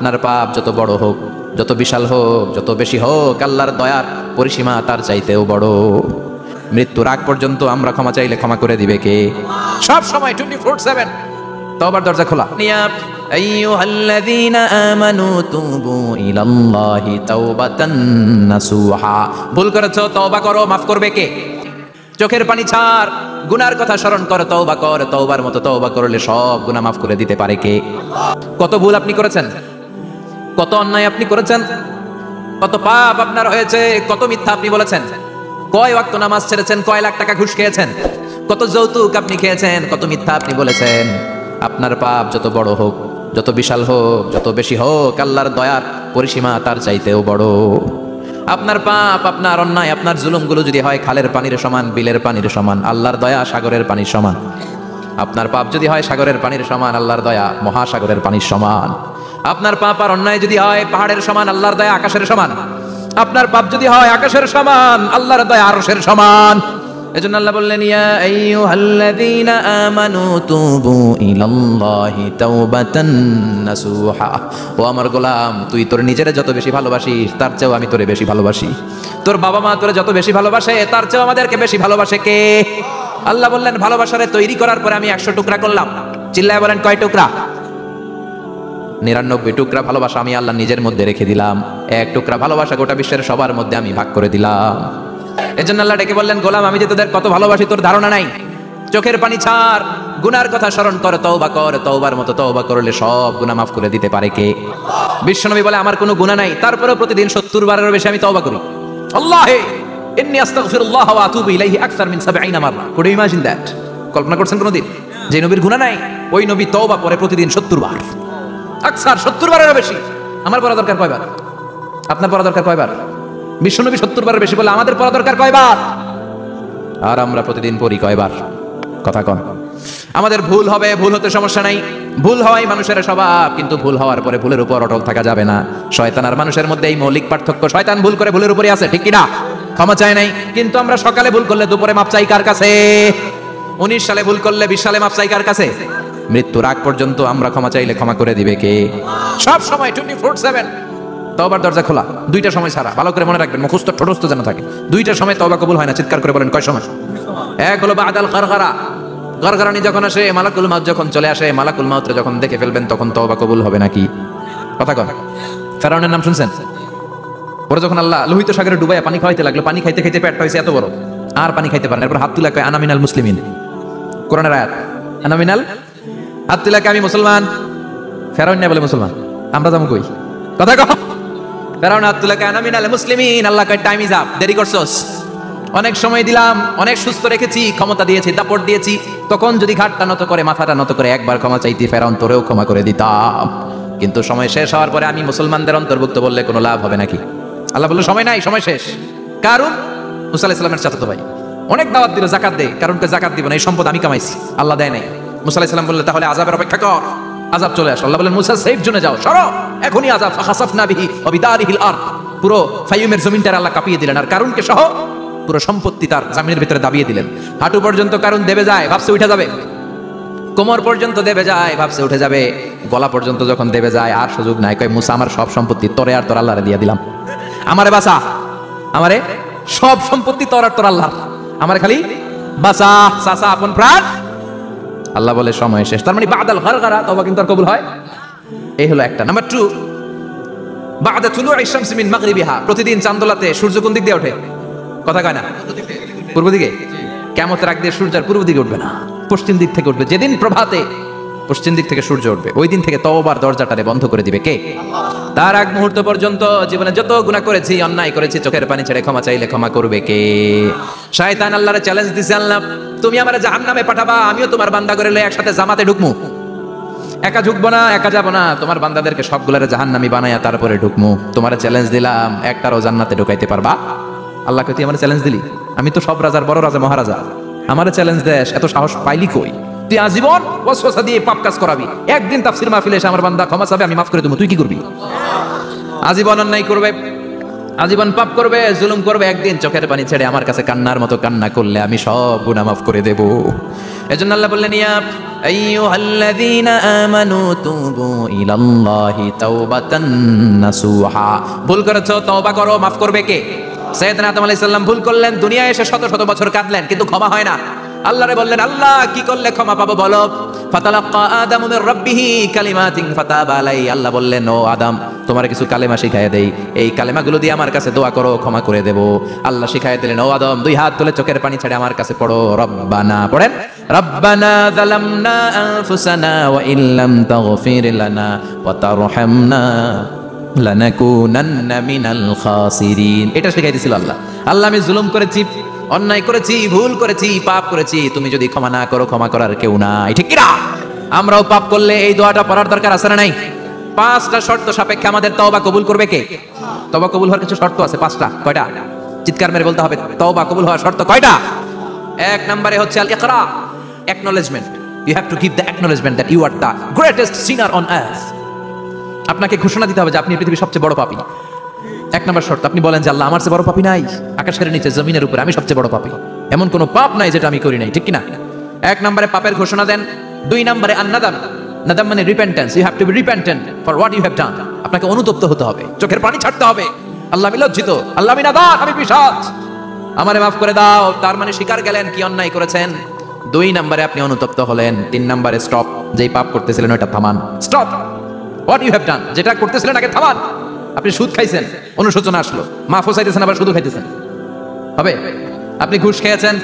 আপনার পাপ যত বড় হোক, যত বিশাল হোক, যত বেশি হোক, আল্লাহর দয়ার পরিসীমা তার চাইতেও বড়। মৃত্যুর আগ পর্যন্ত আমরা ক্ষমা চাইলে ক্ষমা করে দিবে কে? সব সময় 24/7 তওবার দরজা খোলা। আইয়ুহাল্লাযীনা আমানু তুবু ইলাল্লাহি তাওবাতান নাসুহা। ভুল করেছো, তওবা করো, মাফ করবে কে? চোখের পানি ছাড়, গুনার কথা স্মরণ কর, তওবা কর। তওবার মতো তওবা করলে সব গুনাহ মাফ করে দিতে পারে কে? কত ভুল আপনি করেছেন, কত অন্যায় আপনি করেছেন, কত পাপ আপনার হয়েছে, কত মিথ্যা আপনি বলেছেন, কয় ওয়াক্ত নামাজ ছেড়েছেন, কয় লাখ টাকা ঘুষ খেয়েছেন, কত যৌতুক আপনি খেয়েছেন, কত মিথ্যা আপনি বলেছেন। আপনার পাপ যত বড় হোক, যত বিশাল হোক, যত বেশি হোক, আল্লাহর দয়ার পরিসীমা তার চাইতেও বড়। আপনার পাপ, আপনার অন্যায়, আপনার জুলুমগুলো যদি হয় খালের পানির সমান, বিলের পানির সমান, আল্লাহর দয়া সাগরের পানির সমান। আপনার পাপ যদি হয় সাগরের পানির সমান, আল্লাহর দয়া মহাসাগরের পানির সমান। আপনার পাপ আর অন্যায় যদি হয় পাহাড়ের সমান, আল্লাহর দয়া আকাশের সমান। আপনার পাপ যদি হয় আকাশের সমান, আল্লাহর দয়া আরশের সমান। এজন্য আল্লাহ বললেন, ইয়া আইয়ুহাল্লাযীনা আমানু তুবু ইলাল্লাহি তাওবাতান নাসুহা। ও আমার গোলাম, তুই তোর নিজেরে যত বেশি ভালোবাসিস তার চেয়েও আমি তোরে বেশি ভালোবাসি। তোর বাবা মা তোরে যত বেশি ভালোবাসে তার চেয়েও আমাদেরকে বেশি ভালোবাসে কে? আল্লাহ বললেন, ভালোবাসারে তৈরি করার পরে আমি 100 টুকরা করলাম। চিল্লায় বলেন, কয় টুকরা? 99 টুকরা ভালোবাসা আমি আল্লাহ নিজের মধ্যে রেখে দিলাম। 1 টুকরা ভালোবাসা গোটা বিশ্বের সবার মধ্যে আমি ভাগ করে দিলাম। এজন্য আল্লাহ ডেকে বললেন, গোলাম আমি যে তোদের কত ভালোবাসি তোর ধারণা নাই। চোখের পানি ছাড়, গুনার কথা স্মরণ কর, তওবা কর। তওবার মতো তওবা করলে সব গুনাহ মাফ করে দিতে পারে কে? বিশ্বনবী বলে, আমার কোনো গুনাহ নাই, তারপরেও প্রতিদিন 70 বারেরও বেশি আমি তওবা করি। আল্লাহে ইন্নী আস্তাগফিরুল্লাহ ওয়া আতুবু ইলাইহি আকসার মিন 70 মাররা। Could you imagine that? কল্পনা করছেন কোনদিন যে নবীর গুনাহ নাই, ওই নবী তওবা করে প্রতিদিন 70 বার, আকসার 70 বারেরও বেশি। আমার পড়া দরকার কয়বার? আপনার পড়া দরকার কয়বার? বিশ্বনবী 70 বারের বেশি বলে আমাদের পড়া দরকার কয়বার? আর আমরা প্রতিদিন পড়ি কয়বার? কথা কন। আমাদের ভুল হবে, ভুল হতে সমস্যা নাই, ভুল হওয়াই মানুষের স্বভাব। কিন্তু ভুল হওয়ার পরে ভুলের উপর অটল থাকা যাবে না। শয়তান আর মানুষের মধ্যে এই মৌলিক পার্থক্য। শয়তান ভুল করে ভুলের উপরই আছে, ঠিক কিনা? ক্ষমা চায় নাই। কিন্তু আমরা সকালে ভুল করলে দুপুরে মাপ চাই কার কাছে? 19 সালে ভুল করলে 20 সালে মাপ চাই কার কাছে? মৃত্যুর আগ পর্যন্ত আমরা ক্ষমা চাইলে ক্ষমা করে দিবে কে? সব সময় 24/7 তওবার দরজা খোলা। 2টা সময় ছাড়া, ভালো করে মনে রাখবেন, মুখস্থ ঠোঁটস্থ যেন থাকে। 2টার সময় তওবা কবুল হয় না। চিৎকার করে বলেন, কয় সময়? এক হলো বাদাল গরগরা, গরগরানি যখন আসে, মালাকুল মাউত যখন চলে আসে, মালাকুল মাউত যখন দেখে ফেলবেন তখন তওবা কবুল হবে নাকি? কথা কন। ফেরাউনের নাম শুনছেন? ওরা যখন আল্লাহ লোহিত সাগরে ডুবাইয়া পানি খাওয়াইতে লাগলো, পানি খাইতে খাইতে পেটটা হয়েছে এত বড়, আর পানি খাইতে পারেন। এরপর হাত তুলে কয়, আনা মিনাল মুসলিমিন। কোরআনের আয়াত, আনা মিনাল, হাত তুলে কয়, আমি মুসলমান। ফেরাউন না বলে মুসলমান, আমরা যাবো কই? কথা কন। ফেরাউন হাত তুলে কয়, আনা মিনাল মুসলিমিন। আল্লাহ কয়, টাইম ইজ আপ, দেরি করছস। অনেক সময় দিলাম, অনেক সুস্থ রেখেছি, ক্ষমতা দিয়েছি, দাপট দিয়েছি, তখন যদি ঘাটটা নত করে, মাথাটা নত করে একবার ক্ষমা চাইতি, ফেরাউন তোরেও ক্ষমা করে দিতাম। কিন্তু সময় শেষ হওয়ার পরে আমি মুসলমানদের অন্তর্ভুক্ত বললে কোনো লাভ হবে নাকি? আল্লাহ বলল, সময় নাই, সময় শেষ। কারণ মুসা আলাইহিস সালামের চাচাতো ভাই অনেক দাওয়াত দিল, জাকাত দে। কারণকে জাকাত দিব না, এই সম্পদ আমি কামাইছি, আল্লাহ দেয় নাই। মুসা আলাইহিস সালাম বললেন, তাহলে আযাবের অপেক্ষা কর, আযাব চলে আসে। আল্লাহ বলেন, মুসা সেফ জোনে যাও, সরো, এখনই আযাব। ফাখাসাফনা বিহি ওয়া বিদারিহিল আরদ। পুরো ফাইয়ুমের জমিনটা আল্লাহ কাঁপিয়ে দিলেন, আর কারণকে সহ পুরো সম্পত্তি তার জমিনের ভিতরে দাবিয়ে দিলেন। হাঁটু পর্যন্ত কারণ দেবে যায়, ভাবছে উঠে যাবে। কোমর পর্যন্ত দেবে যায়, ভাবছে উঠে যাবে। গলা পর্যন্ত যখন দেবে যায়, আর সুযোগ নাই। কয়, মুসা আমার সব সম্পত্তি তোরে আর তোর আল্লাহরে দিয়ে দিলাম। আমারে বাঁচা, আমারে সব সম্পত্তি তোর আর তোর আল্লাহর, আমারে খালি বাঁচা, চাচা আপন প্রাণ। আল্লাহ বলে, সময় শেষ। তার মানে বাদাল গরগরা তওবা কিন্তু আর কবুল হয়। এই হলো একটা। নাম্বার 2, বাদা তুলুই শামসি মিন মাগরিবিহা। প্রতিদিন চাঁদোলাতে সূর্য কোন দিক দিয়ে ওঠে? কথা কয় না? পূর্ব দিকে। কিয়ামতের আগ দিয়ে সূর্য আর পূর্ব দিকে উঠবে না, পশ্চিম দিক থেকে উঠবে। যেদিন প্রভাতে পশ্চিম দিক থেকে সূর্য উঠবে, ওই দিন থেকে তওবার দরজাটারে বন্ধ করে দিবে কে? তার আগ মুহূর্ত পর্যন্ত জীবনে যত গুনাহ করেছি, অন্যায় করেছি, চোখের পানি ছেড়ে ক্ষমা চাইলে ক্ষমা করবে কে? শয়তান আল্লাহরে চ্যালেঞ্জ দিছে, আল্লাহ তুমি আমারে জাহান্নামে পাঠাবা, আমিও তোমার বান্দা করে লই একসাথে জামাতে ঢুকমু। একা ঢুকবো না, একা যাবো না, তোমার বান্দাদেরকে সবগুলারে জাহান্নামী বানায়া তারপরে ঢুকমু। তোমারে চ্যালেঞ্জ দিলাম, একটারও জান্নাতে ঢুকাইতে পারবা? আল্লাহকে তুই আমার চ্যালেঞ্জ দিলি? আমি তো সব রাজার বড় রাজা, মহারাজা, আমারে চ্যালেঞ্জ দেশ, এত সাহস পাইলি কই? তুই আজীবন ওয়াসওয়াসা দিয়ে পাপ কাজ করাবি, একদিন তাফসীর মাহফিলে এসে আমার বান্দা ক্ষমা চাবে, আমি মাফ করে দেবো, তুই কি করবি? আজীবন অন্যায় করবে, আজীবন পাপ করবে, জুলুম করবে, একদিন চোখের পানি ছেড়ে আমার কাছে কান্নার মতো কান্না করলে আমি সব গুনাহ মাফ করে দেব। এজন্য আল্লাহ বললেন, ইয়া আইয়ুহাল্লাযীনা আমানু তুবু ইলাল্লাহি তাওবাতান নাসুহা। ভুল করেছো, তওবা করো, মাফ করবে কে? সাইয়েদনা আদম আলাইহিস সালাম ভুল করলেন, দুনিয়ায় এসে শত শত বছর কাঁদলেন, কিন্তু ক্ষমা হয় না। আল্লাহরে বললেন, আল্লাহ কি করলে ক্ষমা পাবো বলো? ফাতালাক্কা আদামু মির রাব্বিহি কালিমাতিন ফাতাবা আলাইহি। আল্লাহ বললেন, ও আদম, তোমার কিছু কালেমা শিখাইয়া দেই, এই কালেমাগুলো দিয়ে আমার কাছে দোয়া করো, ক্ষমা করে দেব। আল্লাহ শিখাইয়া দিলেন, ও আদম, দুই হাত তুলে চোখের পানি ছেড়ে আমার কাছে পড়ো, রব্বানা পড়েন, রব্বানা যালামনা আনফুসানা ওয়া ইল্লাম তাগফির লানা ওয়া তারহামনা লানাকুনান্না মিনাল খাসিরিন। এটা শিখাই দিয়েছিল আল্লাহ। আল্লাহ, আমি জুলুম করেছি, অন্যায় করেছি, ভুল করেছি, পাপ করেছি, তুমি যদি ক্ষমা না করো, ক্ষমা করার কেউ নাই, ঠিক কি না? আমরাও পাপ করলে এই দোয়াটা পড়ার দরকার আছে না নাই? 5টা শর্ত সাপেক্ষে আমাদের তওবা কবুল করবে কে? তওবা কবুল হওয়ার কিছু শর্ত আছে 5টা। কয়টা? চিৎকার মেরে বলতে হবে, তওবা কবুল হওয়ার শর্ত কয়টা? 1 নম্বরে হচ্ছে আল ইকরা, acknowledgement. You have to give the acknowledgement that you are the greatest sinner on earth. আপনাকে ঘোষণা দিতে হবে যে আপনি পৃথিবীর সবচেয়ে বড় পাপী। 1 নম্বর শর্ত, আপনি বলেন যে আল্লাহ, আমার চেয়ে বড় পাপী নাই, আকাশের নিচে জমিনের উপরে আমি সবচেয়ে বড় পাপী, এমন কোনো পাপ নাই যেটা আমি করি নাই, ঠিক কি না? 1 নম্বরে পাপের ঘোষণা দেন। 2 নম্বরে আন-নাদাম, নাদাম মানে repentance. You have to be repentant for what you have done. আপনাকে অনুতপ্ত হতে হবে, চোখের পানি ছাড়তে হবে। আল্লাহ, আমি লজ্জিত, আল্লাহ আমি নাদান, আমি পিশাচ, আমারে মাফ করে দাও। তার মানে স্বীকার গেলেন কি অন্যায় করেছেন। 2 নম্বরে আপনি অনুতপ্ত হলেন। 3 নম্বরে স্টপ, যেই পাপ করতেছিলেন ওটা থামান, stop what you have done, যেটা করতেছিলেন আগে থামান। আপনি সুদ খাইছেন, অনুশোচনা আসলো, মাফও চাইতেছেন, আবার সুদও খাইতেছেন, হবে? আপনি ঘুষ খেয়েছেন,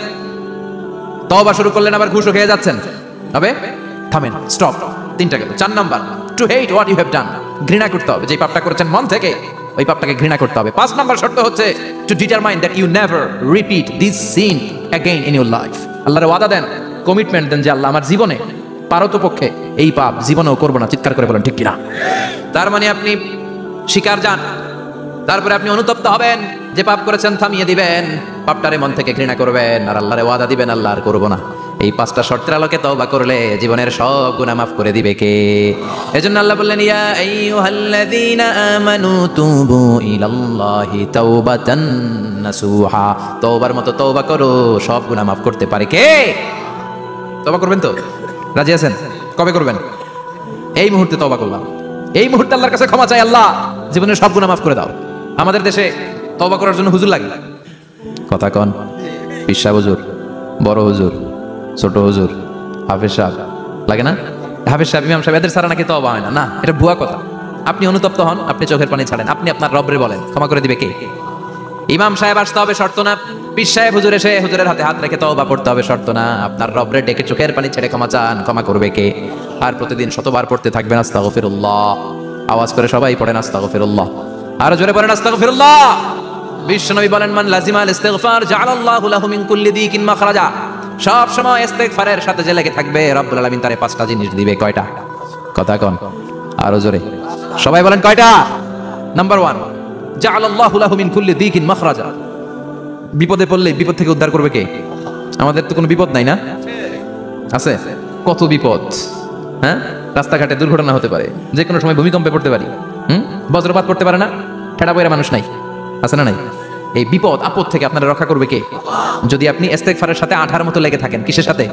তওবা শুরু করলেন, আবার ঘুষও খেয়ে যাচ্ছেন, হবে? থামেন, স্টপ। 3টা গেল। 4 number, to hate what you have done, ঘৃণা করতে হবে, যে পাপটা করেছেন মন থেকে, ওই পাপটাকে ঘৃণা করতে হবে। 5 নাম্বার শর্ত হচ্ছে to determine that you never repeat this sin again in your life. আল্লাহর ওয়াদা দেন, কমিটমেন্ট দেন যে আল্লাহ, আমার জীবনে পারতপক্ষে এই পাপ জীবনেও করবো না। চিৎকার করে বলেন, ঠিক কিনা? তার মানে আপনি শিকার যান, তারপরে আপনি অনুতপ্ত হবেন, যে পাপ করেছেন থামিয়ে দিবেন, পাপটারে মন থেকে ঘৃণা করবেন, আর আল্লাহরে ওয়াদা দিবেন, আল্লাহ আর করবো না। এই 5টা শর্তের আলোকে তওবা করলে জীবনের সব গুনাহ মাফ করে দিবে কে? এজন্য আল্লাহ বললেন, ইয়া আইয়ুহাল্লাযীনা আমানু তুবু ইলাল্লাহি তাওবাতান নাসুহা। তওবার মতো তওবা করো, সব গুনাহ মাফ করতে পারে কে? তওবা করবেন তো? রাজি আছেন? কবে করবেন? এই মুহূর্তে তওবা করলাম, এই মুহূর্তে আল্লাহর কাছে ক্ষমা চাই, আল্লাহ জীবনের সব গুনাহ মাফ করে দাও। আমাদের দেশে তওবা করার জন্য হুজুর লাগে, কথা কন, পিসা হুজুর, বড় হুজুর, ছোট হুজুর, হাফেজ সাহেব লাগে না? হাফেজ সাহেব, ইমাম সাহেব, এদের ছাড়া নাকি তওবা হয় না। না, এটা ভুয়া কথা। আপনি অনুতপ্ত হন, আপনি চোখের পানি ছাড়েন, আপনি আপনার রবরে বলেন, ক্ষমা করে দিবে কে? ইমাম সাহেব আসতে হবে শর্ত না, পীর সাহেব হুজুর এসে হুজুরের হাতে হাত রেখে তওবা পড়তে হবে শর্ত না। আপনার রবরে ডেকে চোখের পানি ছেড়ে ক্ষমা চান, ক্ষমা করবে কে? আর প্রতিদিন শতবার পড়তে থাকবেন আস্তাগফিরুল্লাহ। আওয়াজ করে সবাই পড়েন আস্তাগফিরুল্লাহ, আরো জোরে পড়েন আস্তাগফিরুল্লাহ। বিশ্বনবী বলেন, মান লাজিমাল ইস্তিগফার জাআলাল্লাহু লাহু মিন কুল্লি দিকিন মাখরাজা। সব সময় ইস্তিগফারের সাথে যে লেগে থাকবে, রব্বুল আলামিন তারে 5টা জিনিস দিবে। কয়টা? কথা কন, আরো জোরে সবাই বলেন, কয়টা? নাম্বার 1, জাআলাল্লাহু লাহু মিন কুল্লি দিকিন মাখরাজা। বিপদে পড়লে বিপদ থেকে উদ্ধার করবে কে? আমাদের তো কোনো বিপদ নাই না? আছে? কত বিপদ, হ্যাঁ? রাস্তাঘাটে দুর্ঘটনা হতে পারে, যে কোনো সময় ভূমিকম্পে পড়তে পারি, বজ্রপাত পড়তে পারে না? ঠেড়া বইরা মানুষ নাই, আছে না নাই? এই বিপদ আপদ থেকে আপনারা রক্ষা করবে কে? যদি আপনি ইস্তেগফারের সাথে আঠার মতো লেগে থাকেন। কিসের সাথে?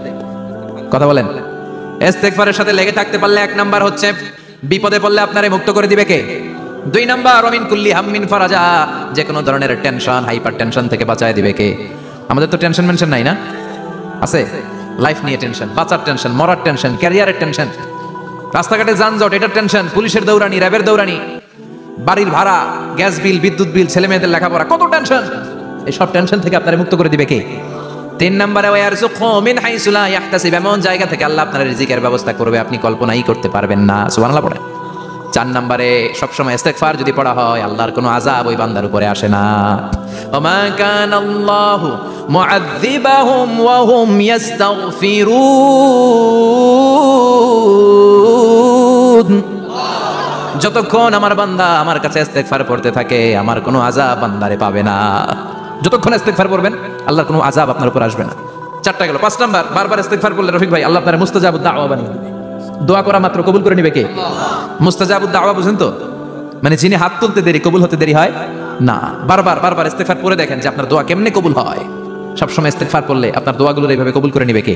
কথা বলেন। ইস্তেগফারের সাথে লেগে থাকতে পারলে 1 নাম্বার হচ্ছে বিপদে পড়লে আপনারে মুক্ত করে দিবে কে? 2 নাম্বার, ওমিন কুল্লি হাম্মিন ফারাজা, যে কোনো ধরনের টেনশন, হাইপার টেনশন থেকে বাঁচায় দিবে কে? আমাদের তো টেনশন মেনশন নাই না? আছে? লাইফ নিয়ে টেনশন, বাঁচার টেনশন, মরার টেনশন, ক্যারিয়ারের টেনশন, রাস্তাঘাটে যানজট, এটার টেনশন, পুলিশের দৌড়ানি, র্যাবের দৌড়ানি, বাড়ির ভাড়া, গ্যাস বিল, বিদ্যুৎ বিল, ছেলে মেয়েদের লেখাপড়া, কত টেনশন। এই সব টেনশন থেকে আপনারে মুক্ত করে দিবে কে? 3 নম্বরে, ওয়ারযুকহু মিন হাইসু লা ইয়াহতাসিব, এমন জায়গা থেকে আল্লাহ আপনার রিজিকের ব্যবস্থা করবে আপনি কল্পনাই করতে পারবেন না। সুবহানাল্লাহ পড়েন। 4 নম্বরে, সবসময় ইস্তেগফার যদি পড়া হয়, আল্লাহর কোনো আযাব ওই বান্দার উপরে আসে না। ওমা কানাল্লাহু মুআযযিবাহুম ওয়া হুম ইস্তাগফিরুন। যতক্ষণ আমার বান্দা আমার কাছে ইস্তেগফার পড়তে থাকে, আমার কোনো আযাব বান্দারে পাবে না। যতক্ষণ ইস্তেগফার পড়বেন, আল্লাহর কোনো আযাব আপনার উপর আসবে না। 4টা গেল। 5 নাম্বার, বারবার ইস্তেগফার করলে রফিক ভাই, আল্লাহ আপনার মুস্তাজাবুদ দাওয়া বানিয়ে দিবে। দোয়া করা মাত্র কবুল করে নিবে কে? মুস্তাজাবুদ দাওয়া বুঝেন তো? মানে যিনি হাত তুলতে দেরি, কবুল হতে দেরি হয়। না, বারবার বারবার ইস্তেগফার পড়ে দেখেন যে আপনার দোয়া কেমনে কবুল হয়। সবসময় ইস্তেগফার করলে আপনার দোয়াগুলো এইভাবে কবুল করে নিবে কে?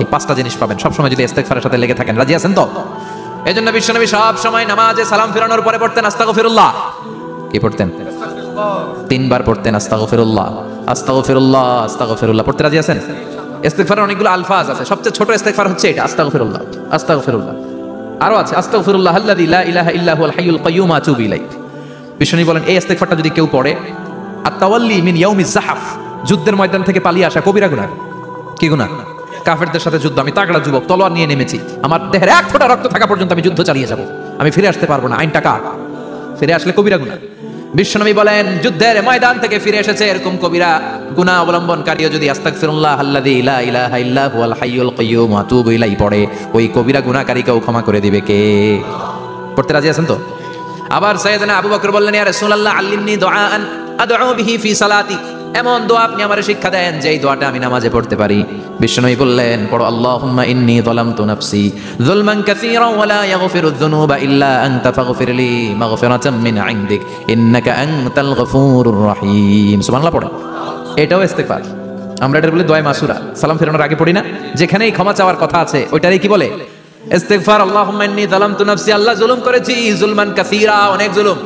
এই 5টা জিনিস পাবেন সবসময় যদি ইস্তেগফারের সাথে লেগে থাকেন। রাজি আছেন তো? এজন্য বিশ্বনবী সব সময় নামাজে সালাম ফিরানোর পরে পড়তেন আস্তাগফিরুল্লাহ। কি পড়তেন? 3 বার পড়তেন আস্তাগফিরুল্লাহ, আস্তাগফিরুল্লাহ, আস্তাগফিরুল্লাহ। পড়তে রাজি আছেন? ইস্তেগফারের অনেকগুলো আলফাজ আছে, সবচেয়ে ছোট ইস্তেগফার হচ্ছে এটা, আস্তাগফিরুল্লাহ, আস্তাগফিরুল্লাহ। আরো আছে আস্তাগফিরুল্লাহ আল্লাযী লা ইলাহা ইল্লা হুয়াল হাইয়ুল কাইয়্যুম আতুবু ইলাইহি। বিশ্বনবী বলেন এই ইস্তেগফারটা যদি কেউ পড়ে, আত-তাওয়াল্লি মিন ইয়াউমিজ যাহফ, যুদ্ধের ময়দান থেকে পালিয়ে আসা কবিরা গুনাহ। কি গুনাহ? কাফেরদের সাথে যুদ্ধ, আমি তাগড়া যুবক, তলোয়ার নিয়ে নেমেছি, আমার দেহের এক ফোঁটা রক্ত থাকা পর্যন্ত আমি যুদ্ধ চালিয়ে যাব, আমি ফিরে আসতে পারবো না, আইনটা কার? ফিরে আসলে কবিরা গুনাহ। বিশ্বনবী বলেন যুদ্ধের ময়দান থেকে ফিরে এসেছে এরকম কবিরা গুনাহ অবলম্বনকারীও যদি আস্তাগফিরুল্লাহ আল্লাযী লা ইলাহা ইল্লা হুয়াল হাইয়ুল কাইয়্যুম আতুবু ইলাইহি পড়ে, ওই কবিরা গুনাহকারীকেও ক্ষমা করে দিবে কে? পড়তে রাজি আছেন তো? আবার সাইয়েদনা আবু বকর বললেন, ইয়া রাসূলুল্লাহ আল্লিমনি দুআআন আদউ বিহি ফি সালাতি, এমন দোয়া আপনি আমারে শিক্ষা দেন যে এই দোয়াটা আমি নামাজে পড়তে পারি। বিশ্বনবী বললেন, পড়ো আল্লাহুম্মা ইন্নী যালামতু নাফসি যুলমান কাসীরান ওয়া লা ইয়াগফিরুয যুনুবা ইল্লা আনতা ফাগফিরলি মাগফিরাতাম মিন ইনদিক ইন্নাকা আনতাল গফুরুর রহিম। সুবহানাল্লাহ পড়ো। এটাও ইস্তেগফার। আমরা এটা বলি দোয়া মাসুরা, সালাম ফেরানোর আগে পড়ি না? যেখানেই ক্ষমা চাওয়ার কথা আছে ওইটারই কি বলে? ইস্তেগফার। আল্লাহুম্মা ইন্নী যালামতু নাফসি, আল্লাহ জুলুম করেছি, যুলমান কাসীরা, অনেক জুলুম,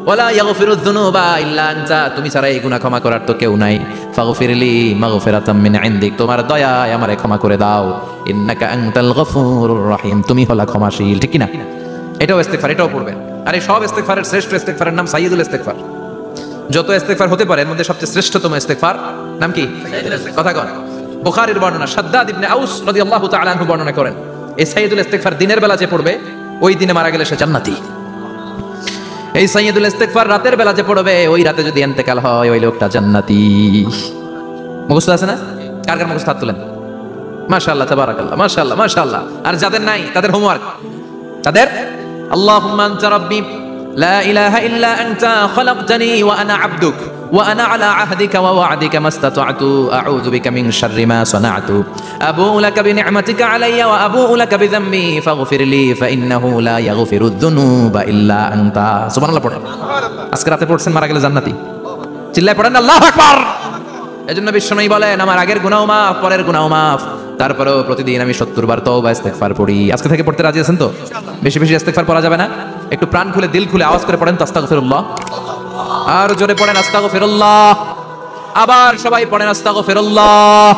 ওয়ালা ইয়াগফিরুয যুনুবা ইল্লা আনতা, তুমি ছাড়া এই গুনাহ ক্ষমা করার তো কেউ নাই, ফাগফিরলি মাগফিরাতাম মিন ইনদিক, তোমার দয়ায় আমারে ক্ষমা করে দাও, ইন্নাকা আনতাল গফুরুর রহিম, তুমি হলা ক্ষমাশীল। ঠিক কি না? এটাও ইস্তেগফার, এটাও পড়বেন। আর এই সব ইস্তেগফারের শ্রেষ্ঠ ইস্তেগফারের নাম সাইয়্যিদুল ইস্তেগফার। যত ইস্তেগফার হতে পারে এর মধ্যে সবচেয়ে শ্রেষ্ঠতম ইস্তেগফার নাম কি? কথা কন। বুখারীর বর্ণনা, শাদ্দাদ ইবনে আউস রাদিয়াল্লাহু তাআলা আনহু বর্ণনা করেন, এই সাইয়্যিদুল ইস্তেগফার দিনের বেলা যে পড়বে ওই দিনে মারা গেলে সে জান্নাতি। এই সাইয়্যিদুল ইস্তেগফার রাতের বেলা যে পড়বে ওই রাতে যদি ইন্তেকাল হয় ওই লোকটা জান্নাতি। মুখস্থ আছে না? কার কার মুখস্থ? হাত তুলেন। মাশাআল্লাহ, তাবারাকাল্লাহ, মাশাআল্লাহ, মাশাআল্লাহ। আর যাদের নাই তাদের হোমওয়ার্ক, তাদের আল্লাহুম্মা আনতা রাব্বি লা ইলাহা ইল্লা আনতা খালাকতানি ওয়া আনা আবদুক ওয়া আনা আলা আহদিকা ওয়া ওয়া'দিকা মাস্তাতা'তু আউযু বিকা মিন শাররি মা সানা'তু আবু'ু লাকা বিনি'মাতিকা আলাইয়া ওয়া আবু'ু লাকা বিযামবি ফাগফিরলি ফাইন্নাহু লা ইয়াগফিরুয যুনুবা ইল্লা আনতা। সুবহানাল্লাহ পড়েন। আজকে রাতে পড়ছেন, মারা গেলে জান্নাতি। চিল্লায় পড়েন আল্লাহু আকবার। এজন্য বিশ্বনবী বলেন আমার আগের গুনাহ মাফ, পরের গুনাহ মাফ, তারপরেও প্রতিদিন আমি 70 বার তওবা ইস্তেগফার পড়ি। আজকে থেকে পড়তে রাজি আছেন তো? বেশি বেশি ইস্তেগফার পড়া যাবে না? একটু প্রাণ খুলে দিল খুলে আওয়াজ করে পড়েন তো আস্তাগফিরুল্লাহ। আর জোরে পড়েন আস্তাগফিরুল্লাহ। আবার সবাই পড়েন আস্তাগফিরুল্লাহ।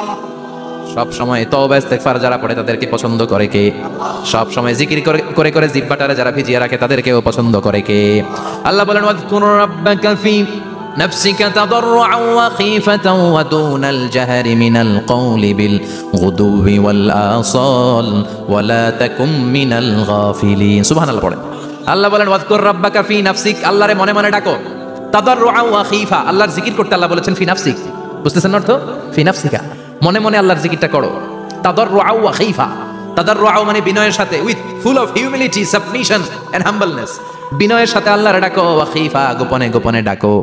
সব সময় তওবা ইস্তেগফার যারা পড়ে তাদেরকে পছন্দ করে কে? সব সময় জিকির করে করে জিহ্বাটারে যারা ভিজিয়ে রাখে তাদেরকেও পছন্দ করে কে? আল্লাহ বলেন ওয়াযকুর রাব্বাকা ফি نفسك تضرعا وخيفة ودون الجهر من القول بالغدو والآصال ولا تكن من الغافلين। سبحان الله পড়েন। আল্লাহ বলেন ওয়াযকুর রাব্বাকা ফি নাফসিক, আল্লাহরে মনে মনে ডাকো, তাদাররুআ ওয়া খীফা, আল্লাহর জিকির করতে আল্লাহ বলেছেন ফি নাফসিক। বুঝতেছেন অর্থ? ফি নাফসিকা, মনে মনে আল্লাহর জিকিরটা করো। তাদাররুআ ওয়া খীফা, তাদাররুআ মানে বিনয়ের সাথে, with full of humility, submission and humbleness, বিনয়ের সাথে আল্লাহরে ডাকো, ওয়া খীফা গোপনে গোপনে ডাকো।